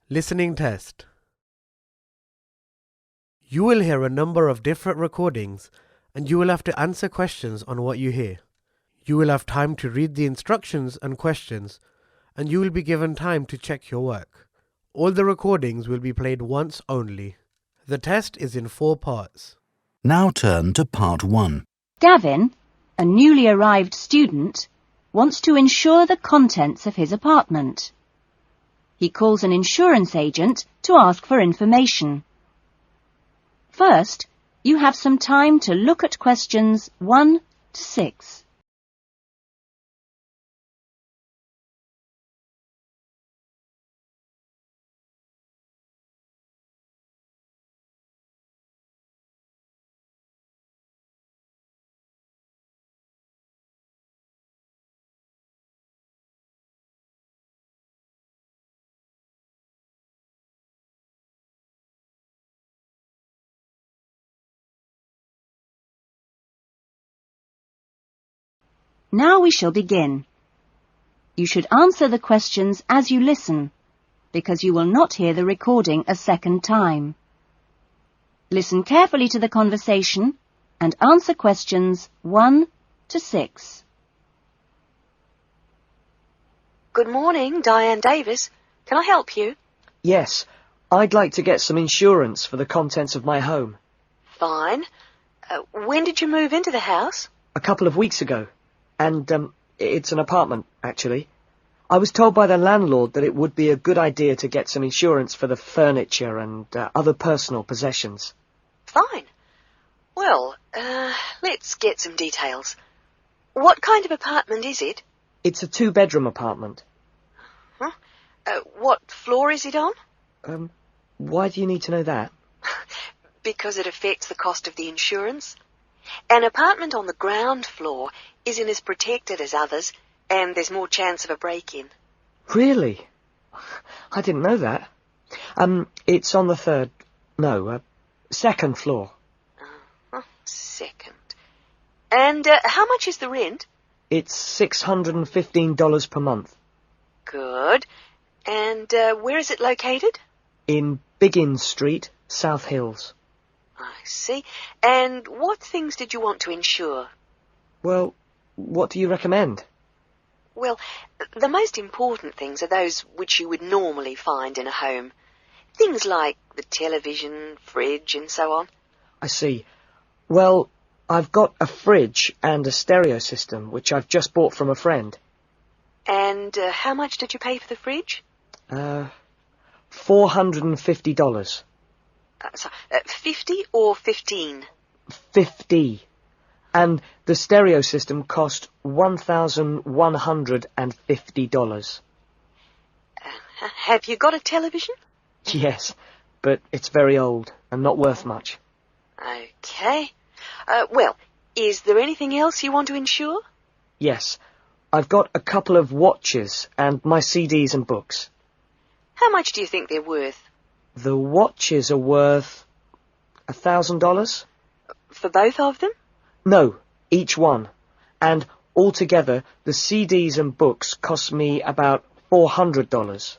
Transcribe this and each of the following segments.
Listening test. You will hear a number of different recordings and you will have to answer questions on what you hear. You will have time to read the instructions and questions and you will be given time to check your work. All the recordings will be played once only. The test is in 4 parts. Now turn to part 1. Gavin, a newly arrived student, wants to insure the contents of his apartment. He calls an insurance agent to ask for information. First, you have some time to look at questions 1 to 6. Now we shall begin. You should answer the questions as you listen, because you will not hear the recording a second time. Listen carefully to the conversation and answer questions 1 to 6. Good morning, Diane Davis. Can I help you? Yes, I'd like to get some insurance for the contents of my home. Fine. When did you move into the house? A couple of weeks ago. And, it's an apartment, actually. I was told by the landlord that it would be a good idea to get some insurance for the furniture and other personal possessions. Fine. Well, let's get some details. What kind of apartment is it? It's a 2-bedroom apartment. Huh? What floor is it on? Why do you need to know that? Because it affects the cost of the insurance. An apartment on the ground floor isn't as protected as others, and there's more chance of a break-in. Really? I didn't know that. It's on the second floor. Second. And how much is the rent? It's $615 per month. Good. And where is it located? In Biggins Street, South Hills. I see. And what things did you want to insure? Well, what do you recommend? Well, the most important things are those which you would normally find in a home. Things like the television, fridge, and so on. I see. Well, I've got a fridge and a stereo system, which I've just bought from a friend. And how much did you pay for the fridge? $450. 50 or 15? 50. And the stereo system cost $1,150. Have you got a television? Yes, but it's very old and not worth much. Okay. Well, is there anything else you want to insure? Yes, I've got a couple of watches and my CDs and books. How much do you think they're worth? The watches are worth $1,000? For both of them? No, each one. And altogether, the CDs and books cost me about $400.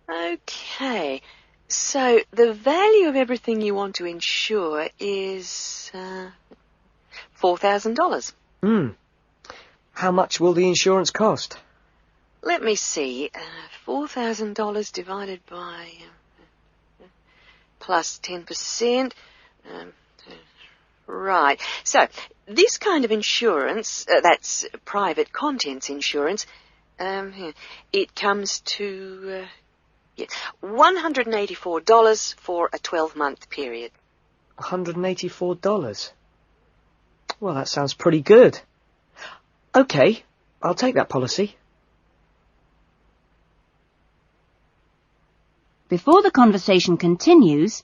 Okay. So the value of everything you want to insure is $4,000. How much will the insurance cost? Let me see. $4,000 divided by plus 10%. Right. So this kind of insurance, that's private contents insurance, it comes to $184 for a 12-month period. $184? Well, that sounds pretty good. Okay, I'll take that policy. Before the conversation continues,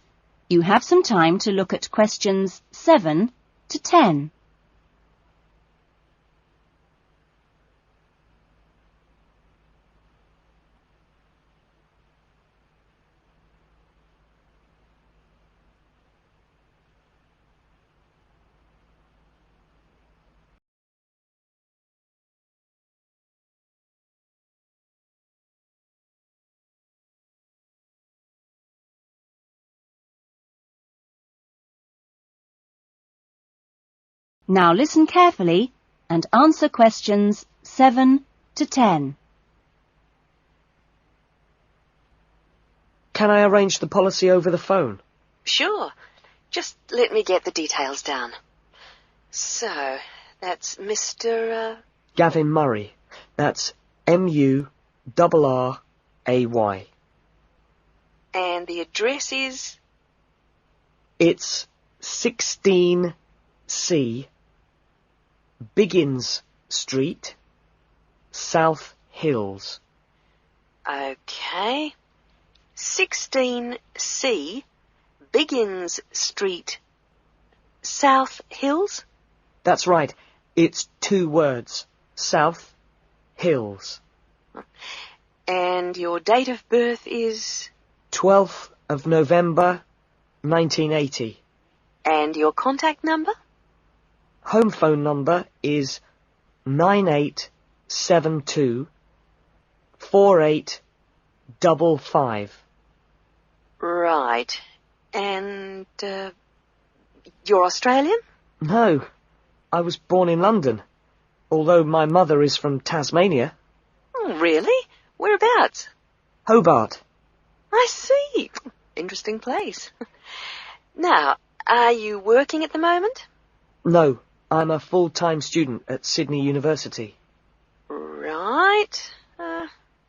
you have some time to look at questions 7 to 10. Now listen carefully and answer questions 7 to 10. Can I arrange the policy over the phone? Sure. Just let me get the details down. So, that's Mr. Gavin Murray. That's M-U-R-R-A-Y. And the address is... It's 16C, Biggins Street, South Hills. Okay. 16C, Biggins Street, South Hills? That's right. It's 2 words. South Hills. And your date of birth is... 12th of November, 1980. And your contact number? Home phone number is 9872 4855. Right. And, you're Australian? No, I was born in London, although my mother is from Tasmania. Oh, really? Whereabouts? Hobart. I see. Interesting place. Now, are you working at the moment? No, I'm a full-time student at Sydney University. Right.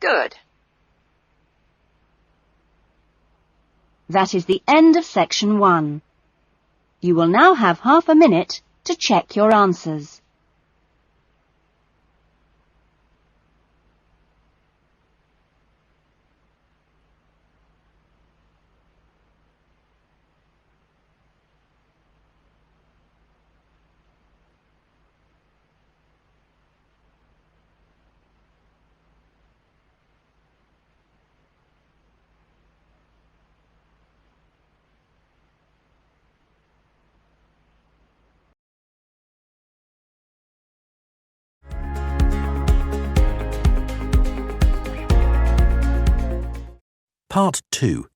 Good. That is the end of section 1. You will now have half a minute to check your answers. Part 2.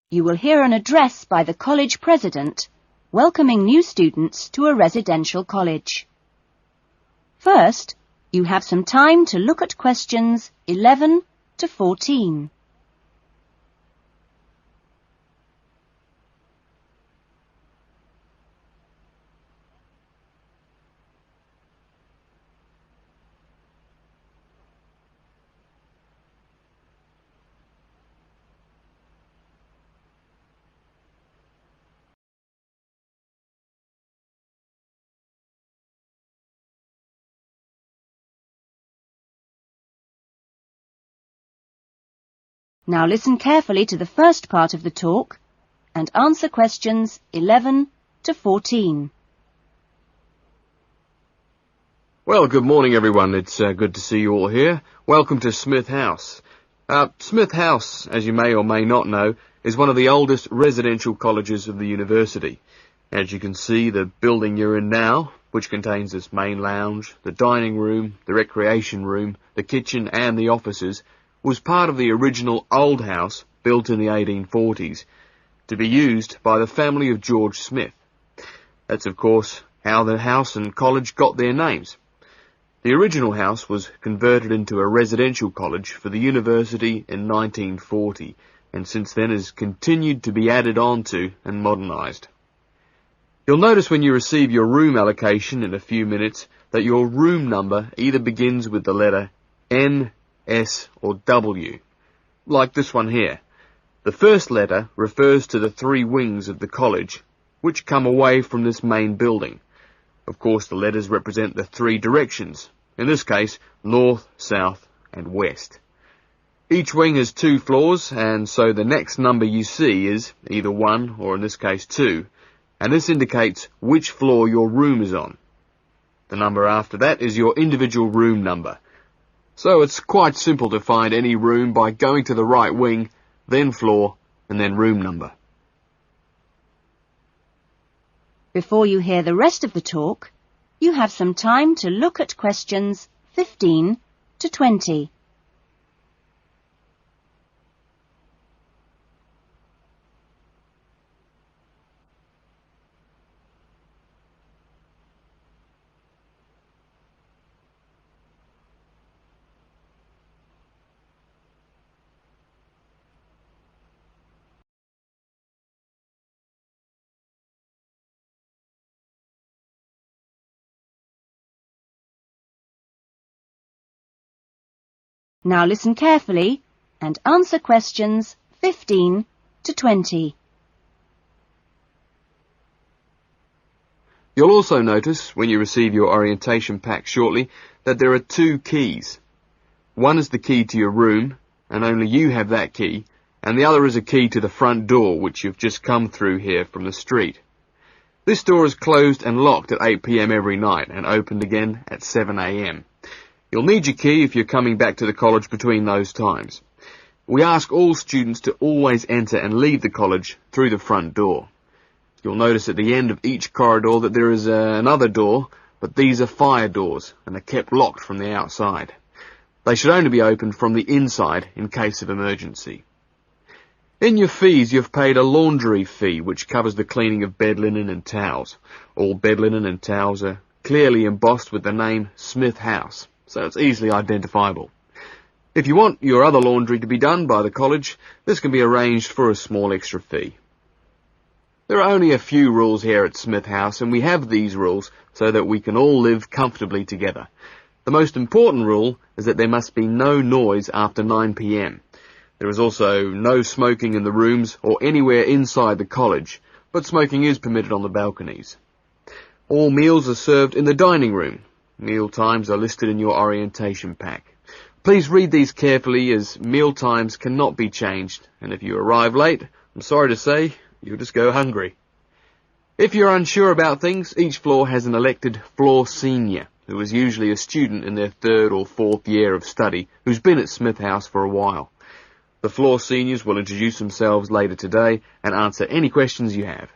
You will hear an address by the college president welcoming new students to a residential college. First, you have some time to look at questions 11 to 14. Now listen carefully to the first part of the talk and answer questions 11 to 14. Well, good morning, everyone. It's good to see you all here. Welcome to Smith House. Smith House, as you may or may not know, is one of the oldest residential colleges of the university. As you can see, the building you're in now, which contains this main lounge, the dining room, the recreation room, the kitchen and the offices, was part of the original old house built in the 1840s, to be used by the family of George Smith. That's, of course, how the house and college got their names. The original house was converted into a residential college for the university in 1940, and since then has continued to be added on to and modernised. You'll notice when you receive your room allocation in a few minutes that your room number either begins with the letter N, S or W, like this one here. The first letter refers to the 3 wings of the college, which come away from this main building. Of course, the letters represent the 3 directions, in this case, north, south and west. Each wing has 2 floors, and so the next number you see is either 1 or in this case 2, and this indicates which floor your room is on. The number after that is your individual room number. So it's quite simple to find any room by going to the right wing, then floor, and then room number. Before you hear the rest of the talk, you have some time to look at questions 15 to 20. Now listen carefully and answer questions 15 to 20. You'll also notice, when you receive your orientation pack shortly, that there are 2 keys. One is the key to your room, and only you have that key, and the other is a key to the front door, which you've just come through here from the street. This door is closed and locked at 8 p.m. every night, and opened again at 7 a.m. You'll need your key if you're coming back to the college between those times. We ask all students to always enter and leave the college through the front door. You'll notice at the end of each corridor that there is another door, but these are fire doors and are kept locked from the outside. They should only be opened from the inside in case of emergency. In your fees, you've paid a laundry fee, which covers the cleaning of bed linen and towels. All bed linen and towels are clearly embossed with the name Smith House, so it's easily identifiable. If you want your other laundry to be done by the college, this can be arranged for a small extra fee. There are only a few rules here at Smith House, and we have these rules so that we can all live comfortably together. The most important rule is that there must be no noise after 9 p.m. There is also no smoking in the rooms or anywhere inside the college, but smoking is permitted on the balconies. All meals are served in the dining room. Meal times are listed in your orientation pack. Please read these carefully, as meal times cannot be changed, and if you arrive late, I'm sorry to say, you'll just go hungry. If you're unsure about things, each floor has an elected floor senior, who is usually a student in their 3rd or 4th year of study, who's been at Smith House for a while. The floor seniors will introduce themselves later today and answer any questions you have.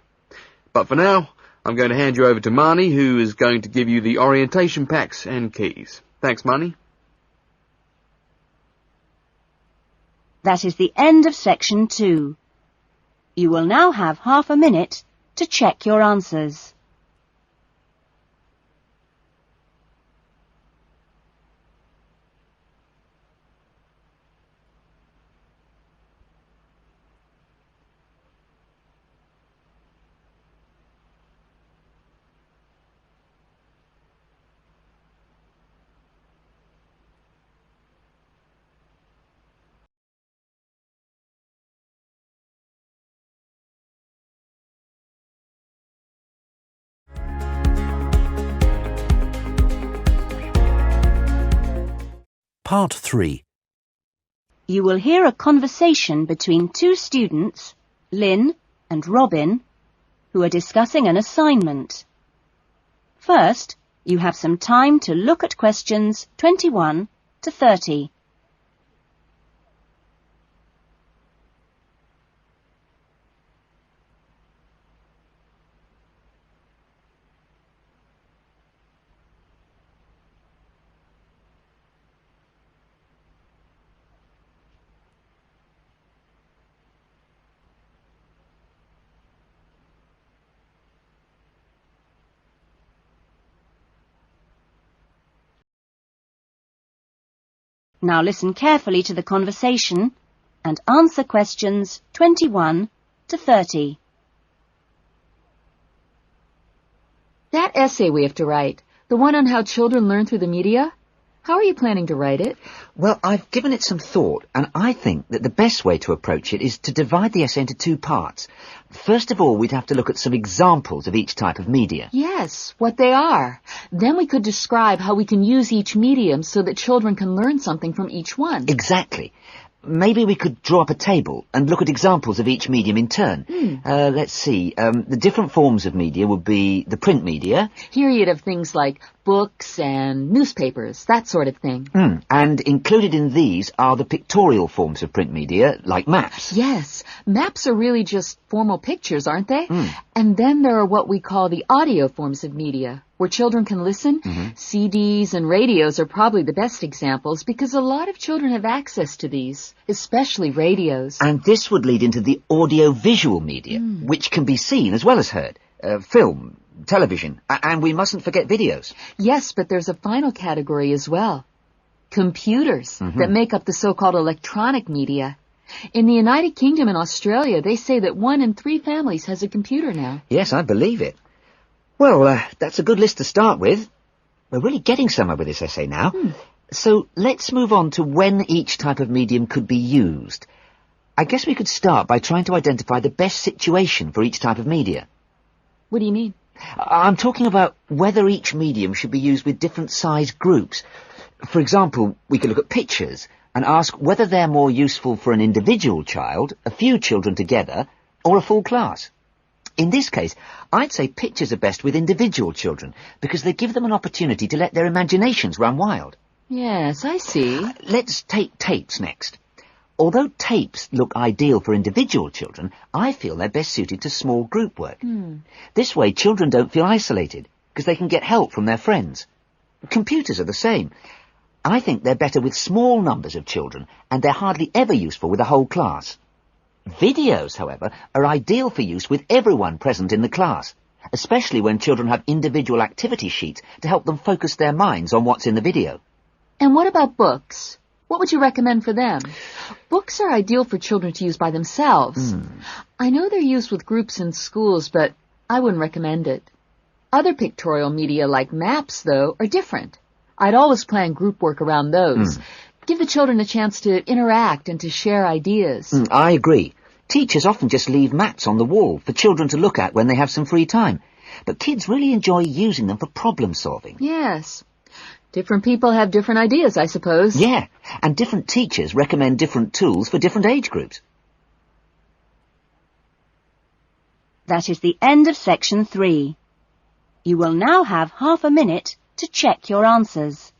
But for now, I'm going to hand you over to Marnie, who is going to give you the orientation packs and keys. Thanks, Marnie. That is the end of section 2. You will now have half a minute to check your answers. Part 3. You will hear a conversation between 2 students, Lynn and Robin, who are discussing an assignment. First, you have some time to look at questions 21 to 30. Now listen carefully to the conversation and answer questions 21 to 30. That essay we have to write, the one on how children learn through the media, how are you planning to write it? Well, I've given it some thought, and I think that the best way to approach it is to divide the essay into 2 parts. First of all, we'd have to look at some examples of each type of media. Yes, what they are. Then we could describe how we can use each medium so that children can learn something from each one. Exactly. Maybe we could draw up a table and look at examples of each medium in turn. Let's see. The different forms of media would be the print media. Here you'd have things like books and newspapers, that sort of thing. And included in these are the pictorial forms of print media, like maps. Yes, maps are really just formal pictures, aren't they? And then there are what we call the audio forms of media, where children can listen. CDs and radios are probably the best examples because a lot of children have access to these, especially radios. And this would lead into the audio-visual media, which can be seen as well as heard. Film, television, and we mustn't forget videos. Yes, but there's a final category as well. Computers that make up the so-called electronic media. In the United Kingdom and Australia, they say that 1 in 3 families has a computer now. Yes, I believe it. Well, that's a good list to start with. We're really getting somewhere with this essay now. So let's move on to when each type of medium could be used. I guess we could start by trying to identify the best situation for each type of media. What do you mean? I'm talking about whether each medium should be used with different size groups. For example, we could look at pictures and ask whether they're more useful for an individual child, a few children together, or a full class. In this case, I'd say pictures are best with individual children because they give them an opportunity to let their imaginations run wild. Yes, I see. Let's take tapes next. Although tapes look ideal for individual children, I feel they're best suited to small group work. This way, children don't feel isolated because they can get help from their friends. Computers are the same. I think they're better with small numbers of children, and they're hardly ever useful with a whole class. Videos, however, are ideal for use with everyone present in the class, especially when children have individual activity sheets to help them focus their minds on what's in the video. And what about books? What would you recommend for them? Books are ideal for children to use by themselves. I know they're used with groups in schools, but I wouldn't recommend it. Other pictorial media like maps, though, are different. I'd always plan group work around those. Give the children a chance to interact and to share ideas. I agree. Teachers often just leave maps on the wall for children to look at when they have some free time. But kids really enjoy using them for problem solving. Yes. Different people have different ideas, I suppose. Yeah, and different teachers recommend different tools for different age groups. That is the end of section 3. You will now have half a minute to check your answers.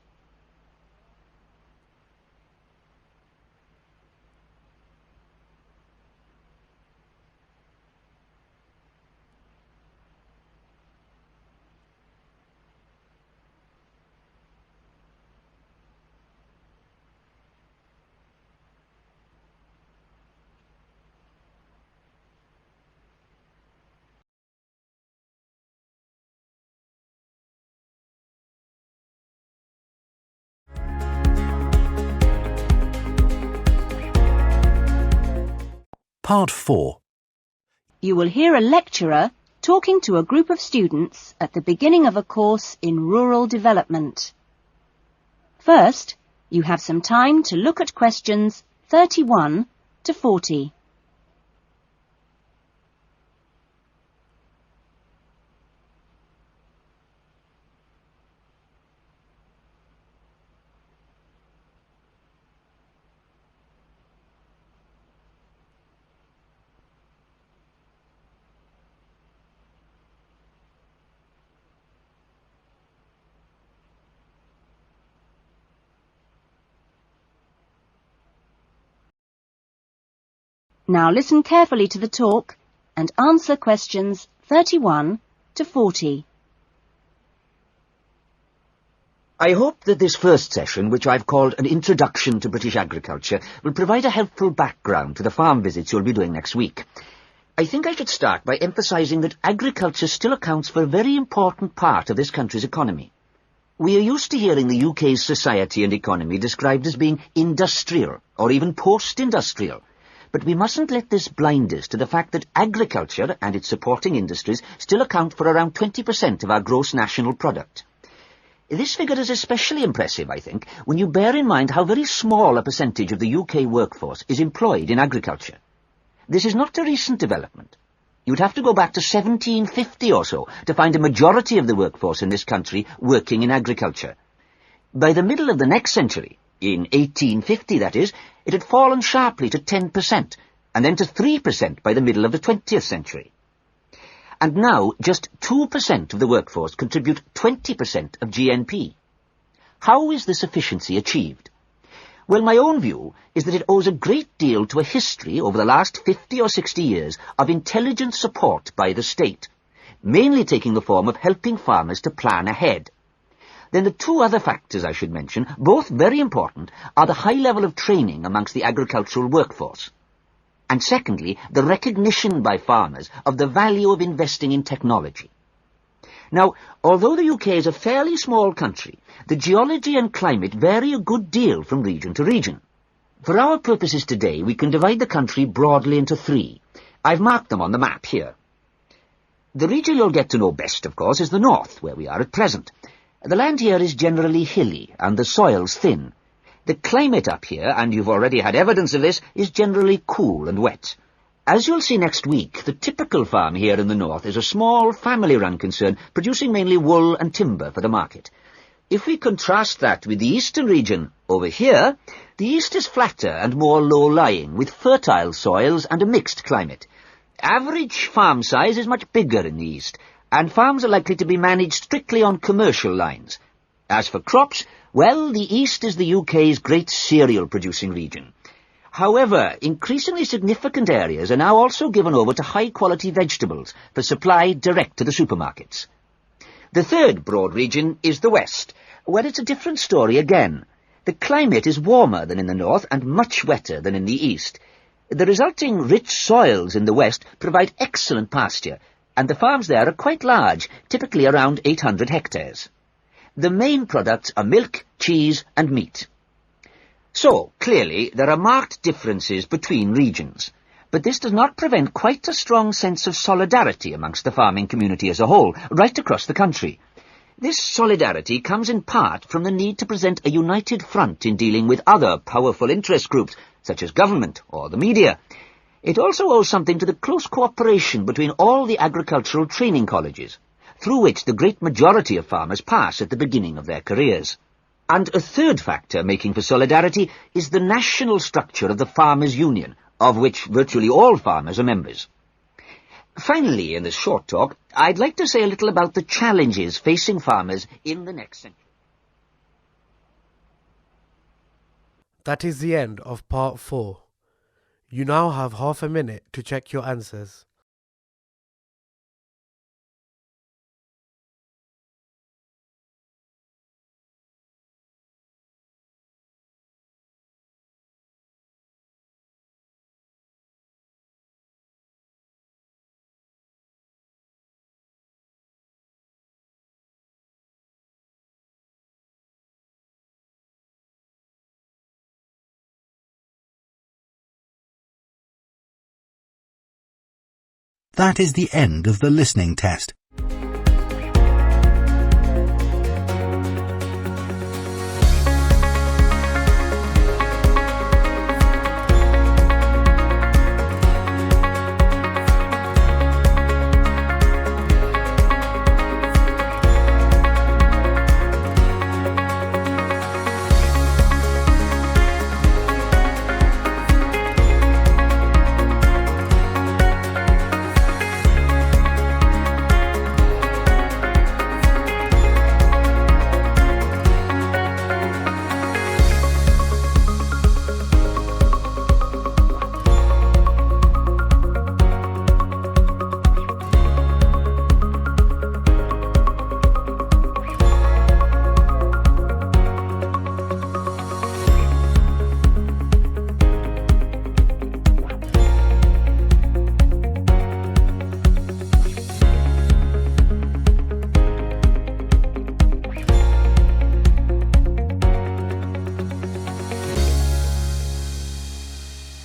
Part 4. You will hear a lecturer talking to a group of students at the beginning of a course in rural development. First, you have some time to look at questions 31 to 40. Now listen carefully to the talk and answer questions 31 to 40. I hope that this first session, which I've called an Introduction to British Agriculture, will provide a helpful background to the farm visits you'll be doing next week. I think I should start by emphasising that agriculture still accounts for a very important part of this country's economy. We are used to hearing the UK's society and economy described as being industrial or even post-industrial. But we mustn't let this blind us to the fact that agriculture and its supporting industries still account for around 20% of our gross national product. This figure is especially impressive, I think, when you bear in mind how very small a percentage of the UK workforce is employed in agriculture. This is not a recent development. You'd have to go back to 1750 or so to find a majority of the workforce in this country working in agriculture. By the middle of the next century, in 1850 that is, it had fallen sharply to 10%, and then to 3% by the middle of the 20th century. And now, just 2% of the workforce contribute 20% of GNP. How is this efficiency achieved? Well, my own view is that it owes a great deal to a history over the last 50 or 60 years of intelligent support by the state, mainly taking the form of helping farmers to plan ahead. Then the two other factors I should mention, both very important, are the high level of training amongst the agricultural workforce. And secondly, the recognition by farmers of the value of investing in technology. Now, although the UK is a fairly small country, the geology and climate vary a good deal from region to region. For our purposes today, we can divide the country broadly into 3. I've marked them on the map here. The region you'll get to know best, of course, is the north, where we are at present. The land here is generally hilly and the soils thin. The climate up here, and you've already had evidence of this, is generally cool and wet. As you'll see next week, the typical farm here in the north is a small, family-run concern, producing mainly wool and timber for the market. If we contrast that with the eastern region, over here, the east is flatter and more low-lying, with fertile soils and a mixed climate. Average farm size is much bigger in the east, and farms are likely to be managed strictly on commercial lines. As for crops, well, the east is the UK's great cereal-producing region. However, increasingly significant areas are now also given over to high-quality vegetables for supply direct to the supermarkets. The third broad region is the west, where it's a different story again. The climate is warmer than in the north and much wetter than in the east. The resulting rich soils in the west provide excellent pasture, and the farms there are quite large, typically around 800 hectares. The main products are milk, cheese and meat. So, clearly, there are marked differences between regions, but this does not prevent quite a strong sense of solidarity amongst the farming community as a whole, right across the country. This solidarity comes in part from the need to present a united front in dealing with other powerful interest groups, such as government or the media. It also owes something to the close cooperation between all the agricultural training colleges, through which the great majority of farmers pass at the beginning of their careers. And a third factor making for solidarity is the national structure of the Farmers' Union, of which virtually all farmers are members. Finally, in this short talk, I'd like to say a little about the challenges facing farmers in the next century. That is the end of part 4. You now have half a minute to check your answers. That is the end of the listening test.